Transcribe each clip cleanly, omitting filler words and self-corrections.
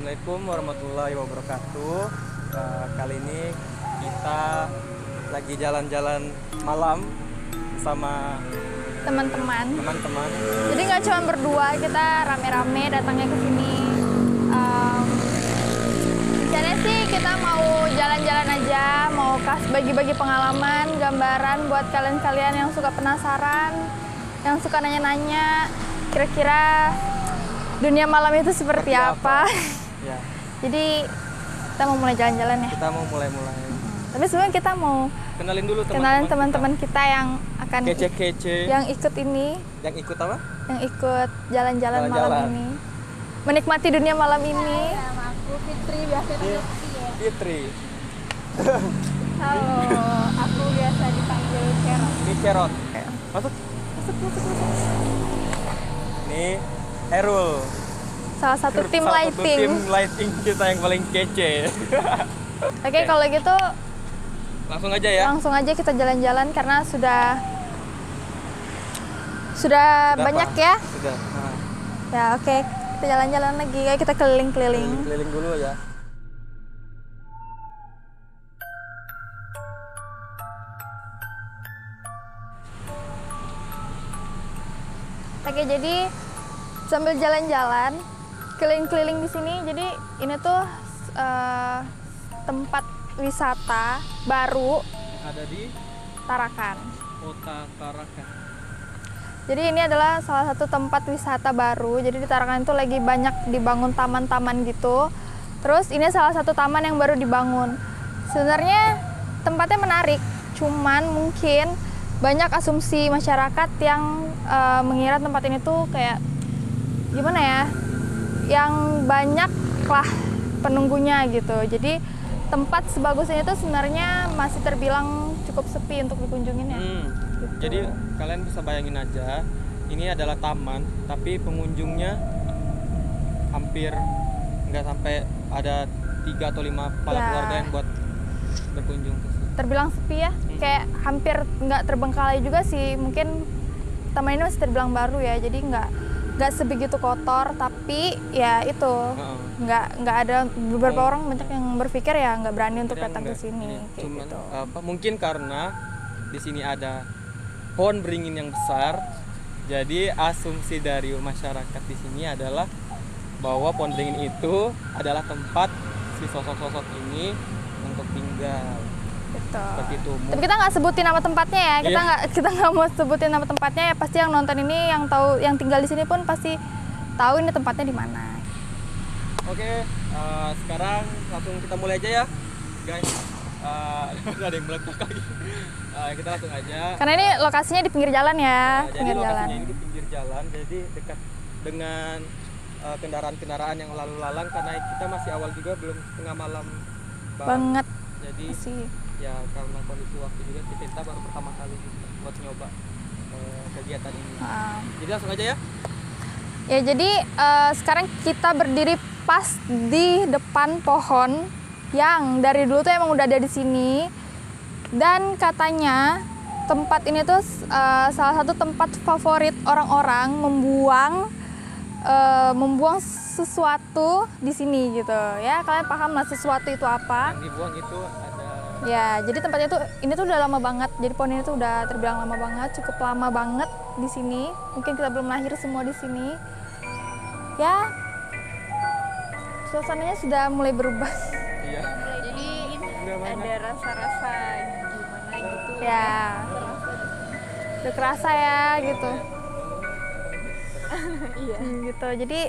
Assalamualaikum warahmatullahi wabarakatuh. Kali ini kita lagi jalan-jalan malam bersama teman-teman. Jadi nggak cuma berdua, kita rame-rame datangnya ke sini. Rencananya sih kita mau jalan-jalan aja, mau bagi-bagi pengalaman, gambaran buat kalian-kalian yang suka penasaran, yang suka nanya-nanya, kira-kira dunia malam itu seperti apa. Ya. Jadi kita mau mulai jalan-jalan ya. Kita mau mulai. Tapi sebenarnya kita mau kenalin dulu teman-teman kita yang akan kece-kece. Yang ikut ini. Yang ikut apa? Yang ikut jalan-jalan malam ini. Menikmati dunia malam ini. Nama aku Fitri, biasa dipanggil Fitri. Halo, aku biasa dipanggil Cerot. Ini Cerot. Masuk. Ini Erul. Salah satu tim lighting. Tim lighting kita yang paling kece. Oke, kalau gitu langsung aja ya. Langsung aja kita jalan-jalan karena sudah banyak apa? ya. Sudah. Nah. Ya, oke. Kita jalan-jalan lagi. Ayo kita keliling-keliling. Keliling dulu ya. Oke, jadi sambil jalan-jalan keliling-keliling di sini. Jadi ini tuh tempat wisata baru Yang ada di Tarakan. Kota Tarakan. Jadi ini adalah salah satu tempat wisata baru. Jadi di Tarakan itu lagi banyak dibangun taman-taman gitu. Terus ini salah satu taman yang baru dibangun. Sebenarnya tempatnya menarik, cuman mungkin banyak asumsi masyarakat yang mengira tempat ini tuh kayak gimana ya, yang banyak lah penunggunya gitu. Jadi tempat sebagusnya itu sebenarnya masih terbilang cukup sepi untuk dikunjungin ya. Gitu. Jadi kalian bisa bayangin aja, ini adalah taman, tapi pengunjungnya hampir nggak sampai ada 3 atau 5 kepala keluarga yang buat berkunjung ke sini. Terbilang sepi ya, kayak hampir nggak terbengkalai juga sih. Mungkin taman ini masih terbilang baru ya, jadi nggak sebegitu kotor, tapi ya itu nggak ada beberapa orang banyak yang berpikir ya nggak berani untuk datang ke sini. Cuman gitu. mungkin karena di sini ada pohon beringin yang besar, jadi asumsi dari masyarakat di sini adalah bahwa pohon beringin itu adalah tempat si sosok-sosok ini untuk tinggal. Gitu. Seperti itu. Tapi kita nggak sebutin nama tempatnya ya. Kita nggak mau sebutin nama tempatnya ya. Pasti yang nonton ini yang tahu, yang tinggal di sini pun pasti tahu ini tempatnya di mana. Oke, sekarang langsung kita mulai aja ya, guys. Ada yang meledak lagi. Kita langsung aja. Karena ini lokasinya di pinggir jalan ya. Jadi Pinggir jalan. lokasinya ini di pinggir jalan, jadi dekat dengan kendaraan-kendaraan yang lalu lalang, karena kita masih awal juga, belum tengah malam Banget. Jadi Masih. ya karena kondisi waktu juga kita baru pertama kali buat nyoba kegiatan ini. Jadi langsung aja ya. Ya, jadi sekarang kita berdiri pas di depan pohon yang dari dulu tuh emang udah ada di sini. Dan katanya tempat ini tuh salah satu tempat favorit orang-orang membuang sesuatu di sini gitu ya. Kalian paham lah sesuatu itu apa? Yang dibuang itu ada. Ya, jadi tempatnya tuh ini tuh udah lama banget. Jadi pohon ini tuh udah terbilang lama banget, cukup lama banget di sini. Mungkin kita belum lahir semua di sini. Ya, suasananya sudah mulai berubah. Iya. Jadi Udah banget. ada rasa-rasa gimana gitu. Ya, udah kerasa ya gitu. Iya. Gitu. Jadi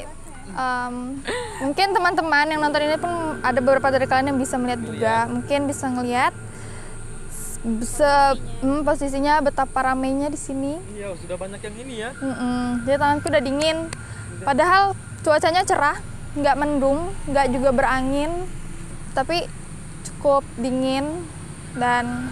mungkin teman-teman yang nonton ini pun ada beberapa dari kalian yang bisa melihat juga. Mungkin bisa ngelihat posisinya betapa ramainya di sini. Iya, sudah banyak yang ini ya. Jadi tanganku udah dingin. Padahal cuacanya cerah, nggak mendung, nggak juga berangin, tapi cukup dingin dan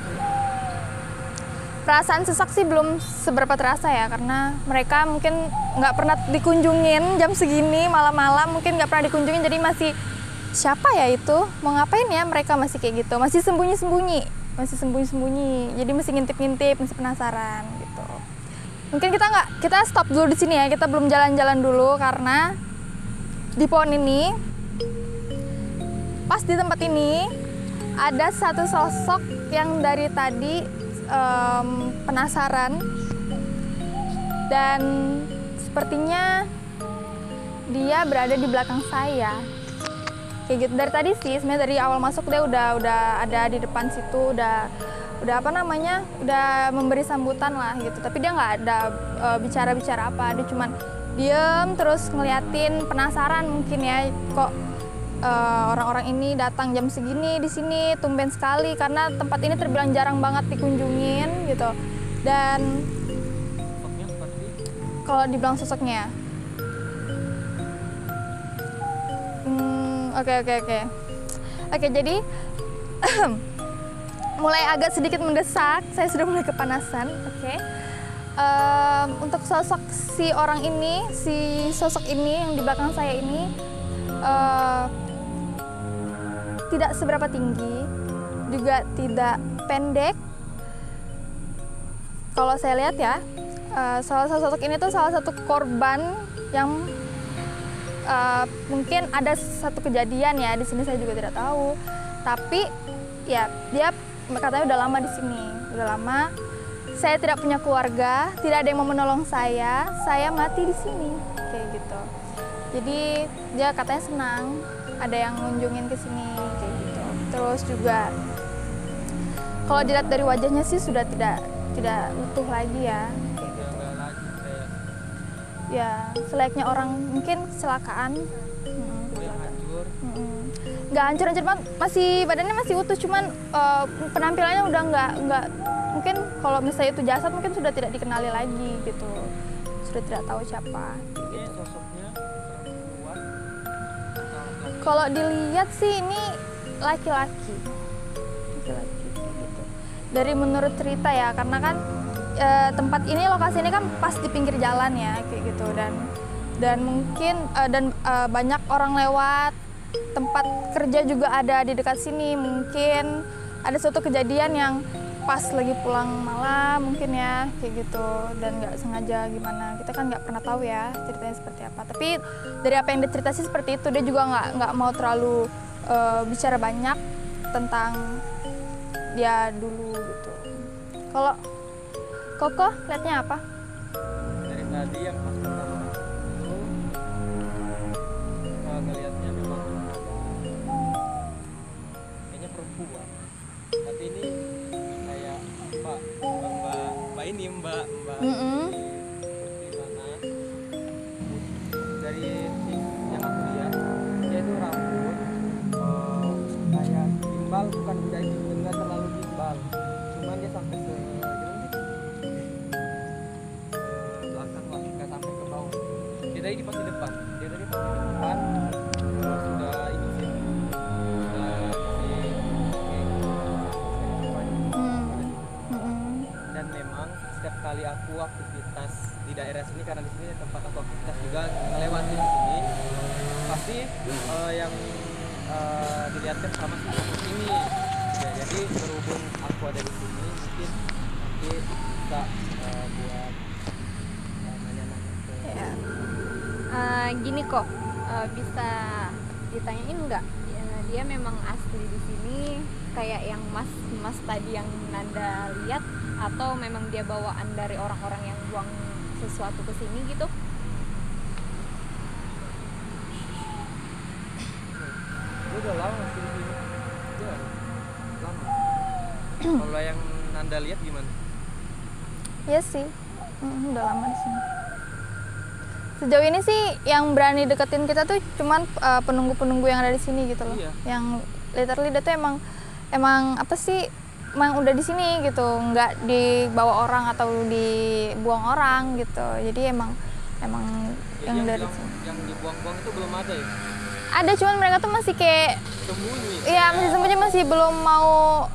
perasaan sesak sih belum seberapa terasa ya, karena mereka mungkin nggak pernah dikunjungin jam segini malam-malam, mungkin nggak pernah dikunjungin, jadi masih siapa ya itu, mau ngapain ya mereka, masih kayak gitu, masih sembunyi-sembunyi, jadi masih ngintip-ngintip, masih penasaran gitu. Mungkin kita stop dulu di sini ya, kita belum jalan-jalan dulu karena di pohon ini pas di tempat ini ada satu sosok yang dari tadi penasaran, dan sepertinya dia berada di belakang saya. Kayak gitu dari tadi sih, sebenarnya dari awal masuk dia udah ada di depan situ, udah apa namanya, udah memberi sambutan lah gitu. Tapi dia nggak ada bicara apa, dia cuman diem terus ngeliatin, penasaran mungkin ya, kok orang-orang ini datang jam segini di sini, tumben sekali karena tempat ini terbilang jarang banget dikunjungin gitu. Dan Sosoknya seperti kalau dibilang sosoknya, oke, jadi mulai agak sedikit mendesak, saya sudah mulai kepanasan. Oke. Untuk sosok si orang ini, si sosok ini yang di belakang saya ini tidak seberapa tinggi, juga tidak pendek. Kalau saya lihat ya, salah satu sosok ini tuh salah satu korban yang mungkin ada satu kejadian ya di sini, saya juga tidak tahu. Tapi ya dia katanya udah lama di sini, udah lama. Saya tidak punya keluarga, tidak ada yang mau menolong saya mati di sini, kayak gitu. Jadi dia katanya senang ada yang ngunjungin ke sini, kayak gitu. Terus juga kalau dilihat dari wajahnya sih sudah tidak utuh lagi ya, kayak gitu. nggak lagi kayak Ya selayaknya orang mungkin kecelakaan. yang hancur. Nggak hancur-hancur banget, masih badannya masih utuh, cuman penampilannya udah nggak mungkin kalau misalnya itu jasad mungkin sudah tidak dikenali lagi gitu, sudah tidak tahu siapa. Ini sosoknya perempuan atau laki-laki? Kalau dilihat sih ini laki-laki gitu. Dari menurut cerita ya, karena kan tempat ini, lokasi ini kan pas di pinggir jalan ya, kayak gitu, dan mungkin banyak orang lewat, tempat kerja juga ada di dekat sini. Mungkin ada suatu kejadian yang pas lagi pulang malam mungkin ya, kayak gitu, dan nggak sengaja gimana, kita kan nggak pernah tahu ya ceritanya seperti apa. Tapi dari apa yang dia cerita sih seperti itu, dia juga nggak mau terlalu bicara banyak tentang dia dulu gitu. Kalau Koko lihatnya apa? Dari tadi yang pas pertama itu ngelihatnya memang kayaknya perempuan, tapi ini kayak mbak ini mbak seperti mana, dari yang aku lihat dia itu rambut kayak gimbal, bukan kayak gitu, nggak terlalu gimbal, cuman dia sampai ke belakang lah, nggak sampai ke bawah. Dia tadi pas di depan, sudah ini sih, sudah dan memang setiap kali aku aktivitas di daerah sini, karena di sini tempat aku aktivitas juga melewati di sini, pasti yang dilihatkan sama si ini ya. Jadi berhubung aku ada di sini, mungkin nanti bisa buat nanya-nanya ke Gini kok, bisa ditanyain nggak? Ya, dia memang asli di sini kayak yang mas tadi yang Nanda lihat, atau memang dia bawaan dari orang-orang yang buang sesuatu ke sini gitu? Dia udah lama sih di sini. Dia lama. Kalau yang Nanda lihat gimana? Iya sih, udah lama di sini. Sejauh ini sih yang berani deketin kita tuh cuman penunggu-penunggu yang ada di sini gitu loh. Iya. Yang literally dia tuh emang apa sih, emang udah di sini gitu, nggak dibawa orang atau dibuang orang gitu. Jadi emang Jadi yang dari sini. yang dibuang-buang itu belum ada ya? Ada, cuman mereka tuh masih kayak, Sembunyi. iya masih sembunyi, masih belum mau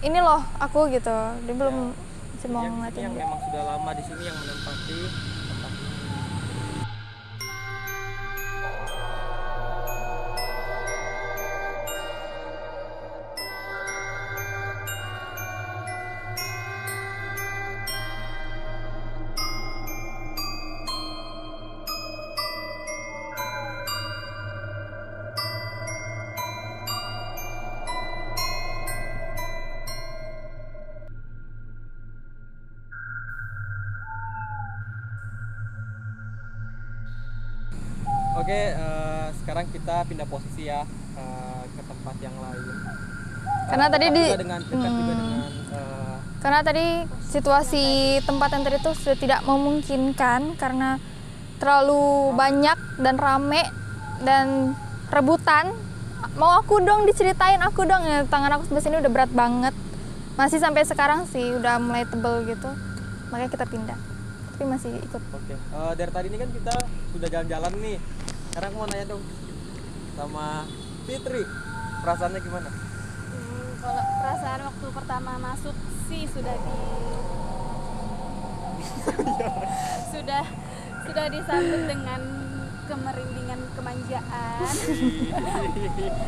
ini loh aku gitu. Dia belum masih mau yang ngeliatin yang gitu. memang sudah lama di sini yang menempati tempat ini. Oke, sekarang kita pindah posisi ya ke tempat yang lain. Karena tadi dekat di- juga dengan dekat juga dengan Karena tadi situasi tempat yang tadi itu sudah tidak memungkinkan karena terlalu banyak dan rame dan rebutan. Mau aku dong diceritain, aku dong, ya tangan aku sebelah sini udah berat banget. Masih sampai sekarang sih udah mulai tebel gitu. Makanya kita pindah. Tapi masih ikut. Oke. Dari tadi ini kan kita sudah jalan-jalan nih. Sekarang aku mau nanya dong sama Fitri, perasaannya gimana? Kalau perasaan waktu pertama masuk sih sudah sudah disambut dengan kemerindingan kemanjaan.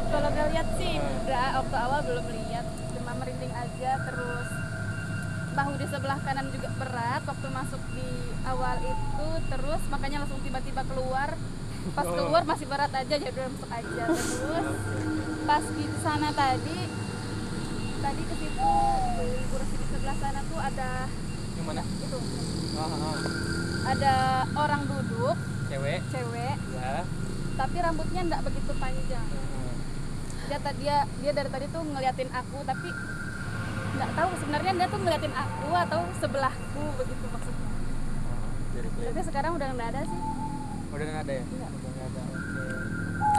Kalau ngeliat sih udah, waktu awal belum lihat, cuma merinding aja. Terus bahu di sebelah kanan juga berat waktu masuk di awal itu, terus makanya langsung tiba-tiba keluar. Pas keluar masih berat aja, jadi udah masuk aja. Terus pas di sana tadi ke situ di kursi di sebelah sana tuh ada Yang mana? itu, Ah. ada orang duduk, Cewek. cewek, Ya. tapi rambutnya enggak begitu panjang. Dia dari tadi tuh ngeliatin aku, tapi nggak tahu sebenarnya dia tuh ngeliatin aku atau sebelahku, begitu maksudnya. Dari Tapi sekarang udah nggak ada sih. udah nggak ada ya? Nggak. Udah nggak ada.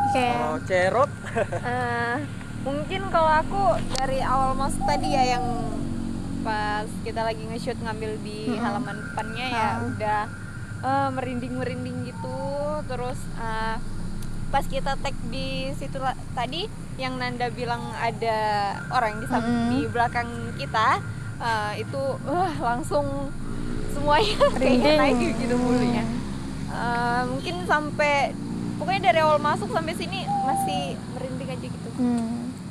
Oke. Kalau Cerot, Mungkin kalau aku dari awal masuk tadi ya, yang pas kita lagi nge-shoot ngambil di halaman depannya ya udah merinding gitu. Terus pas kita tag di situ tadi yang Nanda bilang ada orang di belakang kita, itu langsung semuanya kayaknya naik gitu bulunya. Mungkin sampai pokoknya dari awal masuk sampai sini masih merinding aja gitu.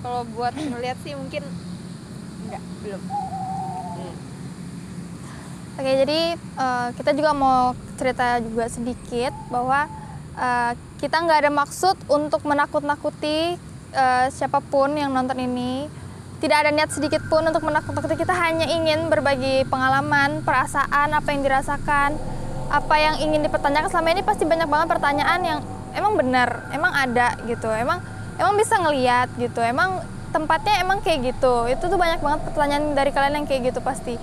Kalau buat ngeliat sih mungkin belum. Oke, jadi kita juga mau cerita juga sedikit bahwa kita nggak ada maksud untuk menakut-nakuti siapapun yang nonton ini. Tidak ada niat sedikit pun untuk menakut-nakuti. Kita hanya ingin berbagi pengalaman, perasaan, apa yang dirasakan, apa yang ingin dipertanyakan. Selama ini pasti banyak banget pertanyaan yang emang benar, emang ada gitu, emang bisa ngeliat gitu, emang tempatnya emang kayak gitu. Itu tuh banyak banget pertanyaan dari kalian yang kayak gitu pasti.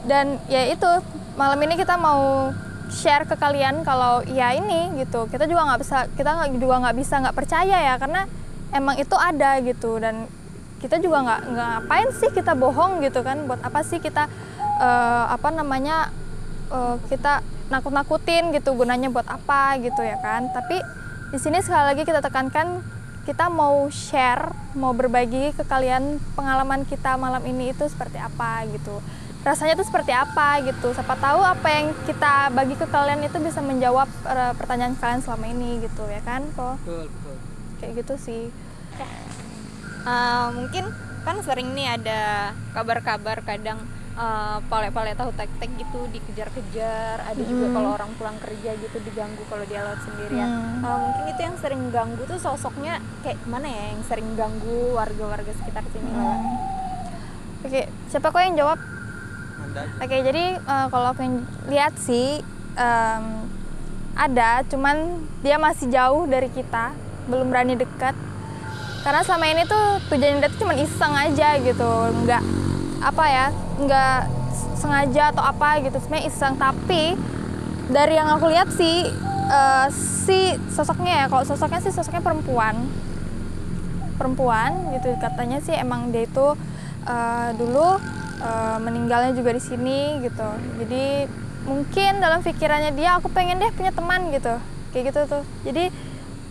Dan ya itu, malam ini kita mau share ke kalian kalau ya ini gitu, kita juga nggak bisa nggak percaya ya, karena emang itu ada gitu. Dan kita juga nggak ngapain sih kita bohong gitu kan, buat apa sih kita kita nakut-nakutin gitu, gunanya buat apa gitu ya kan. Tapi di sini sekali lagi kita tekankan, kita mau share, mau berbagi ke kalian pengalaman kita malam ini itu seperti apa gitu. Rasanya itu seperti apa gitu. Siapa tahu apa yang kita bagi ke kalian itu bisa menjawab pertanyaan kalian selama ini gitu ya kan, Po? betul. Kayak gitu sih. Mungkin kan sering nih ada kabar-kabar kadang pale-pale tahu tek-tek gitu dikejar-kejar, ada juga kalau orang pulang kerja gitu diganggu kalau dia lewat sendirian. Mungkin itu yang sering ganggu tuh sosoknya kayak mana ya, yang sering ganggu warga-warga sekitar sini lewat. Oke, siapa kok yang jawab? Anda aja. Oke, jadi kalau aku yang lihat sih ada, cuman dia masih jauh dari kita, belum berani dekat. Karena selama ini tuh tujuan dia tuh cuma iseng aja gitu, nggak sengaja atau apa gitu, sebenarnya iseng. Tapi dari yang aku lihat sih si sosoknya ya, kalau sosoknya perempuan gitu, katanya sih emang dia itu dulu meninggalnya juga di sini gitu. Jadi mungkin dalam pikirannya dia, aku pengen deh punya teman gitu, kayak gitu tuh. Jadi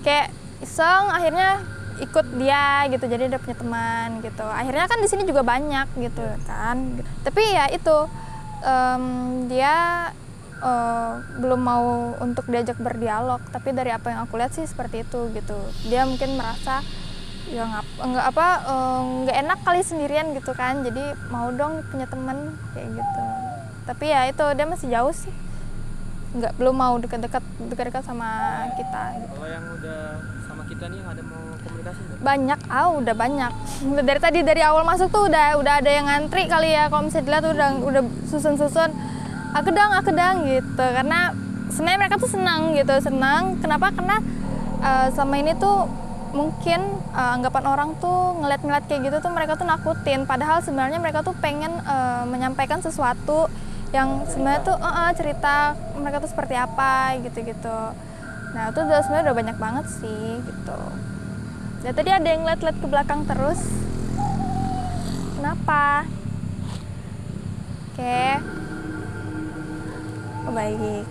kayak iseng akhirnya ikut dia gitu, jadi dia punya teman gitu. Akhirnya kan di sini juga banyak gitu kan. Tapi ya itu dia belum mau untuk diajak berdialog. Tapi dari apa yang aku lihat sih seperti itu gitu. Dia mungkin merasa ya nggak enak kali sendirian gitu kan. Jadi mau dong punya teman kayak gitu. Tapi ya itu dia masih jauh sih. Belum mau dekat-dekat sama kita gitu. Kalau yang udah sama kita nih, ada mau komunikasi nggak? Banyak, udah banyak. Dari awal masuk tuh udah ada yang ngantri kali ya, kalau misalnya dilihat udah susun aku dang gitu. Karena sebenarnya mereka tuh senang. Kenapa? Karena sama ini tuh mungkin anggapan orang tuh ngeliat-ngeliat kayak gitu tuh mereka tuh nakutin, padahal sebenarnya mereka tuh pengen menyampaikan sesuatu yang sebenarnya tuh cerita mereka tuh seperti apa gitu-gitu. Nah itu sebenarnya udah banyak banget sih gitu. Ya tadi ada yang liat-liat ke belakang terus. Kenapa? Oke. Oh, baik.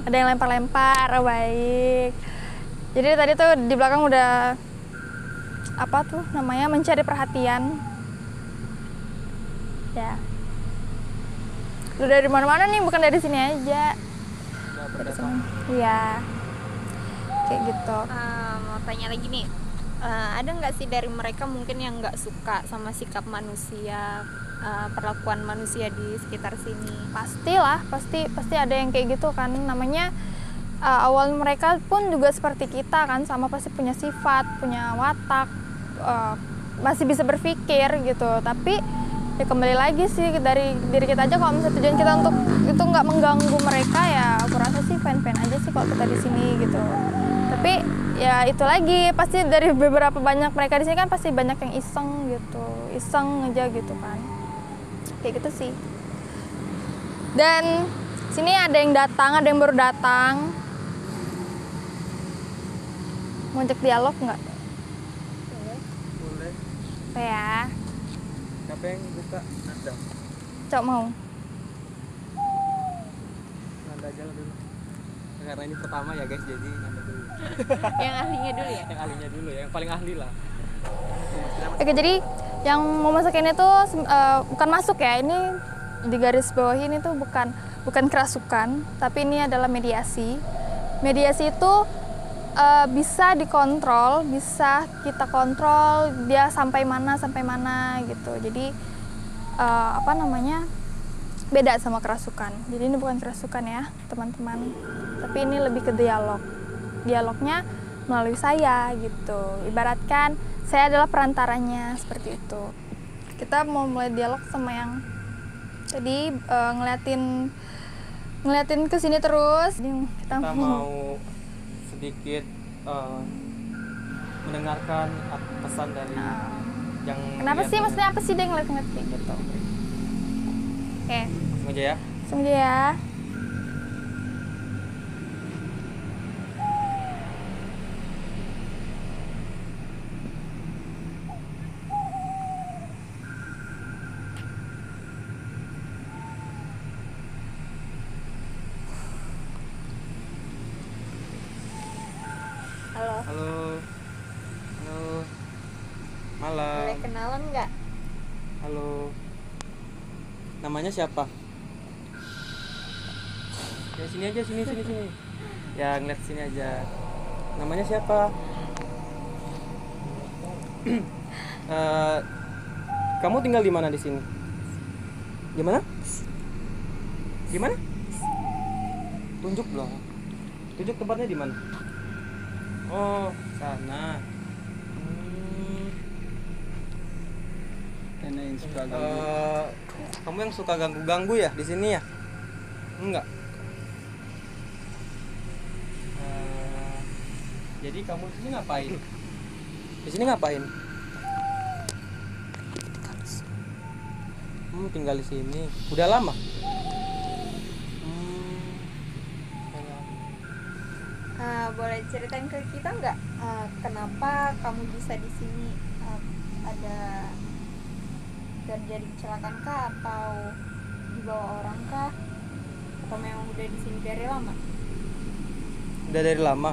Ada yang lempar-lempar, oh, baik. Jadi tadi tuh di belakang udah apa tuh namanya mencari perhatian. Ya. Udah dari mana-mana nih, bukan dari sini aja. Dari sini. Iya. Kayak gitu. Mau tanya lagi nih, ada nggak sih dari mereka mungkin yang nggak suka sama sikap manusia, perlakuan manusia di sekitar sini? Pastilah, pasti ada yang kayak gitu kan. Namanya awal mereka pun juga seperti kita kan, sama pasti punya sifat, punya watak, masih bisa berpikir gitu. Tapi ya kembali lagi sih dari diri kita aja. Kalau misalnya tujuan kita untuk itu nggak mengganggu mereka, ya aku rasa sih fine-fine aja sih kalau kita di sini gitu. Tapi ya itu lagi, pasti dari beberapa banyak mereka di sini kan pasti banyak yang iseng gitu, iseng aja gitu kan, kayak gitu sih. Dan sini ada yang datang, ada yang baru datang. Mau ajak dialog nggak? Boleh. Apa ya? Siapa yang buka? Nanda. Cok mau? Nanda aja dulu. Karena ini pertama ya guys, jadi Nanda dulu. Yang ahlinya dulu ya? Yang ahlinya dulu ya, yang paling ahli lah. Oke, jadi yang mau masuk ini tuh bukan masuk ya, ini di garis bawah ini tuh bukan kerasukan, tapi ini adalah mediasi. Mediasi itu bisa dikontrol, bisa kita kontrol dia sampai mana gitu. Jadi apa namanya, beda sama kerasukan. Jadi ini bukan kerasukan ya teman-teman, tapi ini lebih ke dialog. Dialognya melalui saya gitu. Ibaratkan saya adalah perantaranya, seperti itu. Kita mau mulai dialog sama yang tadi ngeliatin ke sini terus. Jadi kita mau sedikit mendengarkan pesan dari yang kenapa lihat. sih, maksudnya apa sih dia ngeliat-ngeliat kayak gitu? Oke, Langsung aja ya. langsung aja ya. Halo. Halo. Halo. Malam. Boleh kenalan nggak? Halo. Namanya siapa? Ya sini aja, sini. Ya ngeliat sini aja. Namanya siapa? Kamu tinggal di mana di sini? Di mana? Di mana? Tunjuk dong. Tunjuk tempatnya di mana? Oh, sana. Karena yang suka ganggu. Kamu yang suka ganggu-ganggu ya di sini ya? Enggak. Jadi kamu di sini ngapain? Di sini ngapain? Tinggal di sini. Udah lama? Boleh ceritain ke kita nggak kenapa kamu bisa di sini? Ada terjadi kecelakaan kah, atau dibawa orang kah, atau memang udah di sini dari lama? Udah dari lama.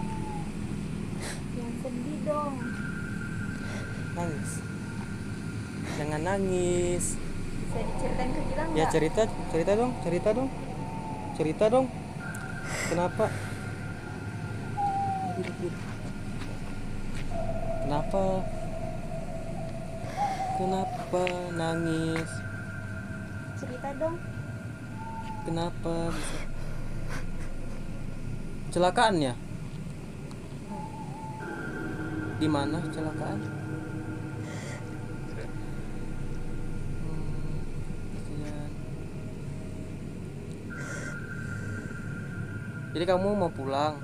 Yang sedih dong. Nangis. Jangan nangis. Bisa diceritain ke kita nggak? Ya cerita dong. Kenapa? Kenapa nangis? Cerita dong. Kenapa bisa? Kecelakaan ya? Di mana kecelakaan? Kasihan. Jadi kamu mau pulang?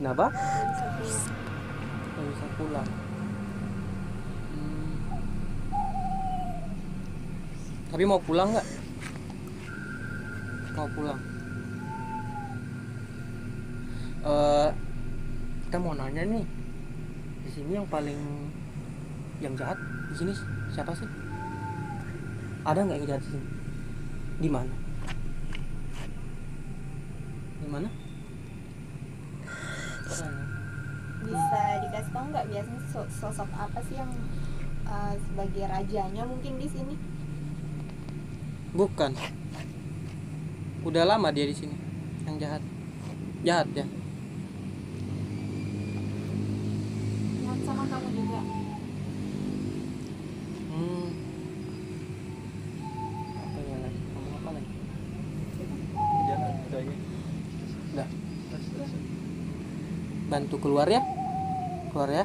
Kenapa? Nggak bisa pulang. Nggak bisa pulang. Tapi mau pulang nggak? Mau pulang. Kita mau nanya nih, di sini yang jahat di sini siapa sih? Ada nggak yang jahat di sini? Di mana? Di mana? Bisa dikasih tahu nggak biasanya sosok apa sih yang sebagai rajanya mungkin di sini? Bukan. Udah lama dia di sini. Yang jahat. Jahat ya. Yang sama kamu juga. Apa ya lagi? Ngomong apa lagi? Jalan aja. Udah. Bantu keluar ya. Keluar ya.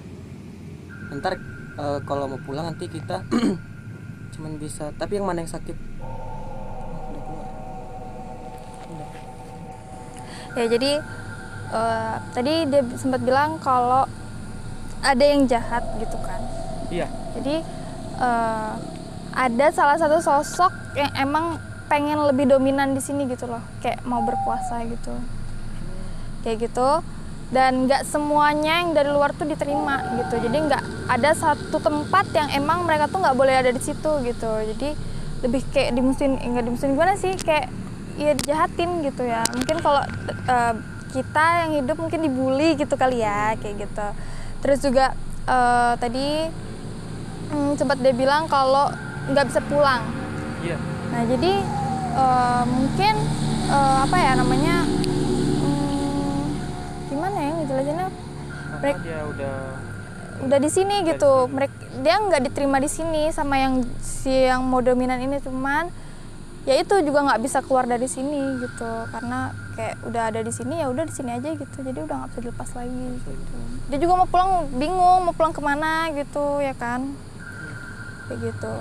Ntar kalau mau pulang nanti kita cuman bisa. Tapi yang mana yang sakit? Udah keluar. Udah. Ya jadi tadi dia sempat bilang kalau ada yang jahat gitu kan. Iya. Jadi ada salah satu sosok yang emang pengen lebih dominan di sini gitu loh, kayak mau berkuasa gitu, kayak gitu. Dan nggak semuanya yang dari luar tuh diterima gitu. Jadi nggak ada satu tempat yang emang mereka tuh nggak boleh ada di situ gitu. Jadi lebih kayak dimusuhin, nggak dimusuhin gimana sih, kayak ya dijahatin gitu ya. Mungkin kalau kita yang hidup mungkin dibully gitu kali ya, kayak gitu. Terus juga tadi sempat dia bilang kalau nggak bisa pulang. Iya. Nah jadi mungkin apa ya namanya, gimana ya ngejelasinnya, Karena dia udah di sini gitu. Dia nggak diterima di sini sama yang mau dominan ini, cuman ya itu juga nggak bisa keluar dari sini gitu, karena kayak udah ada di sini, ya udah di sini aja gitu. Jadi udah nggak bisa dilepas lagi gitu. Dia juga mau pulang bingung mau pulang kemana gitu ya kan, kayak gitu.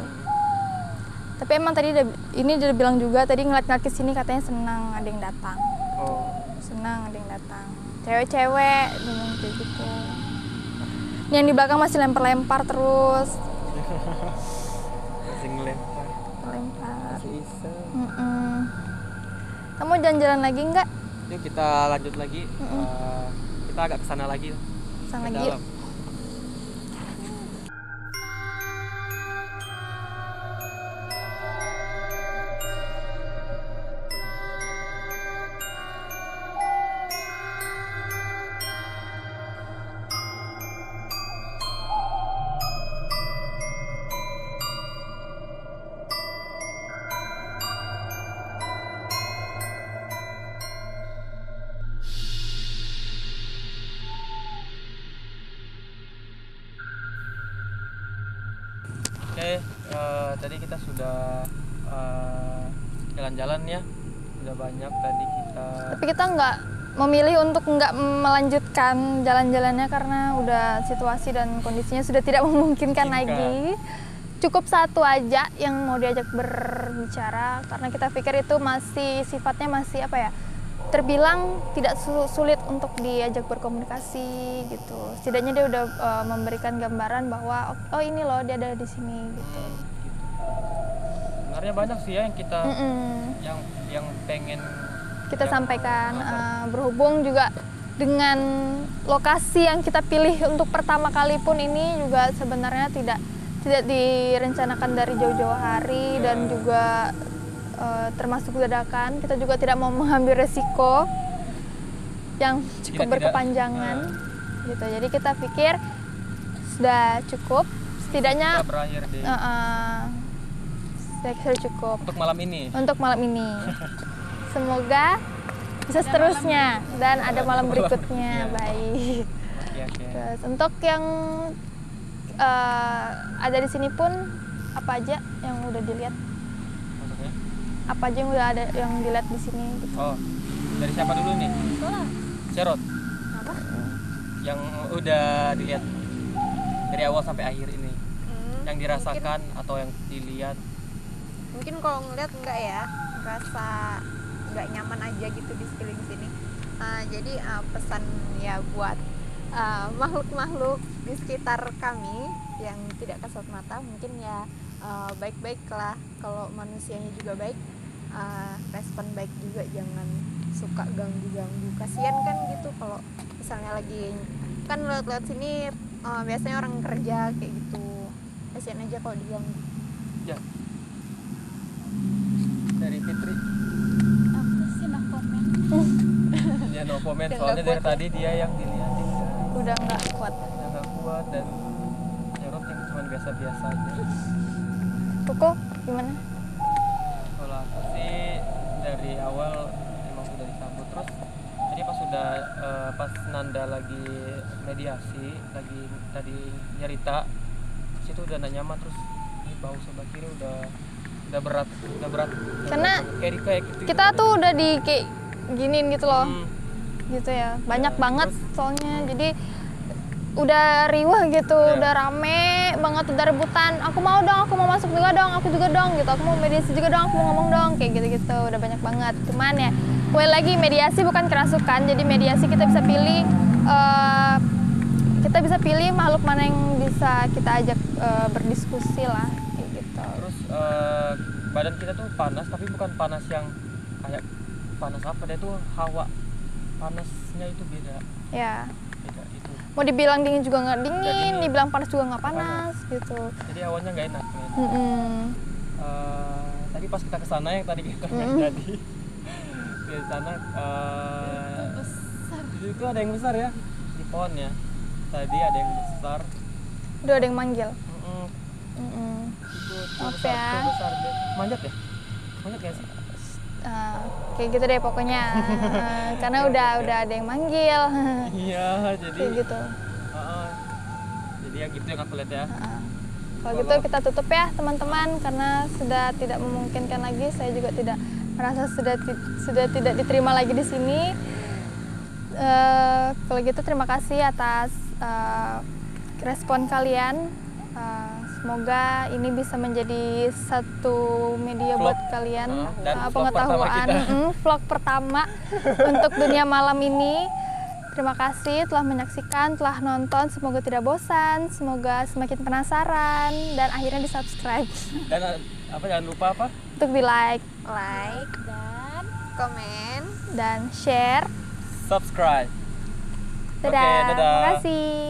Tapi emang tadi ini dia bilang juga tadi ngeliat-ngeliat ke sini katanya senang ada yang datang. Oh. Senang ada yang datang. Cewek-cewek bilang kayak gitu. Ini yang di belakang masih lempar-lempar terus. Masih ngelempar. Lempar. Masih iseng. Kamu jalan-jalan lagi nggak? Yuk kita lanjut lagi. Kita agak kesana lagi. Sana Ke lagi yuk. dalam. Oke, tadi kita sudah jalan-jalan ya, sudah banyak tadi kita. Tapi kita nggak memilih untuk nggak melanjutkan jalan-jalannya karena udah situasi dan kondisinya sudah tidak memungkinkan lagi. Cukup satu aja yang mau diajak berbicara karena kita pikir itu masih sifatnya masih apa ya, terbilang tidak sulit untuk diajak berkomunikasi gitu. Setidaknya dia udah memberikan gambaran bahwa oh ini loh dia ada di sini gitu. Sebenarnya banyak sih ya yang kita yang pengen kita sampaikan, berhubung juga dengan lokasi yang kita pilih untuk pertama kali pun ini juga sebenarnya tidak direncanakan dari jauh-jauh hari dan juga termasuk dadakan. Kita juga tidak mau mengambil resiko yang cukup berkepanjangan gitu. Jadi kita pikir sudah cukup, setidaknya kita berakhir di sudah cukup untuk malam ini. untuk malam ini. Semoga bisa seterusnya dan ada malam berikutnya. Baik. Oke. Terus untuk yang ada di sini pun apa aja yang udah dilihat? Maksudnya? Apa aja yang udah ada yang dilihat di sini? Gitu. Oh, dari siapa dulu nih? Cerot. Apa? Yang udah dilihat dari awal sampai akhir ini. Yang dirasakan atau yang dilihat? Mungkin kalau ngeliat enggak ya, ngerasa nggak nyaman aja gitu di sekeliling sini. Jadi pesan ya buat makhluk-makhluk di sekitar kami yang tidak kasat mata, mungkin ya baik-baiklah. Kalau manusianya juga baik, respon baik juga, jangan suka ganggu-ganggu. Kasian kan gitu kalau misalnya lagi kan lewat-lewat sini, biasanya orang kerja kayak gitu, kasian aja kalau diganggu. Ya. Dari Fitri. Aku sih no comment. Dia no comment Udah soalnya nggak dari kuat tadi dia yang dilihatin Udah nggak kuat. udah nggak kuat dan Nyerut yang cuma biasa-biasa aja. Koko gimana? Kalau aku sih dari awal emang sudah disambut terus. Jadi pas Nanda lagi mediasi, lagi tadi nyerita, situ udah nggak nyaman terus. Ini bau sebelah kiri udah berat. Karena kayak gitu. Kita tuh udah di kayak giniin gitu loh. Hmm. Gitu ya. Banyak Ya, banget terus- soalnya. Jadi udah riwah gitu, Ya. udah rame banget, udah rebutan. Aku mau dong, aku mau masuk juga dong, aku juga dong gitu. Aku mau mediasi juga dong, aku mau ngomong dong, kayak gitu-gitu. Udah banyak banget. Cuman ya, kembali lagi mediasi bukan kerasukan. Jadi mediasi kita bisa pilih makhluk mana yang bisa kita ajak berdiskusi lah, kayak gitu. Terus badan kita tuh panas tapi bukan panas yang kayak panas apa, dia tuh hawa panasnya itu beda Ya, itu. mau dibilang dingin juga nggak Nggak dingin, dingin. dibilang panas juga nggak panas gitu. Jadi hawanya nggak enak men. Tadi pas kita kesana yang tadi kita jadi di sana di situ ada yang besar ya di pohonnya. Tadi ada yang besar. Udah ada yang manggil. Itu Maaf besar, ya. itu besar dia. Manjat ya? Manjat nggak sih? Kayak gitu deh pokoknya. Karena udah ada yang manggil. Iya, jadi Kayak gitu. jadi ya gitu yang aku lihat ya. Kalau gitu kita tutup ya teman-teman, karena sudah tidak memungkinkan lagi. Saya juga tidak merasa sudah tidak diterima lagi di sini. Kalau gitu terima kasih atas respon kalian. Semoga ini bisa menjadi satu media Vlog. buat kalian, Dan vlog pengetahuan, pertama kita. vlog pertama untuk dunia malam ini. Terima kasih telah menyaksikan, telah nonton. Semoga tidak bosan, semoga semakin penasaran, dan akhirnya di-subscribe. Dan jangan lupa apa? Untuk di-like Dan komen. dan share. Subscribe. Dadah, Oke, dadah. terima kasih.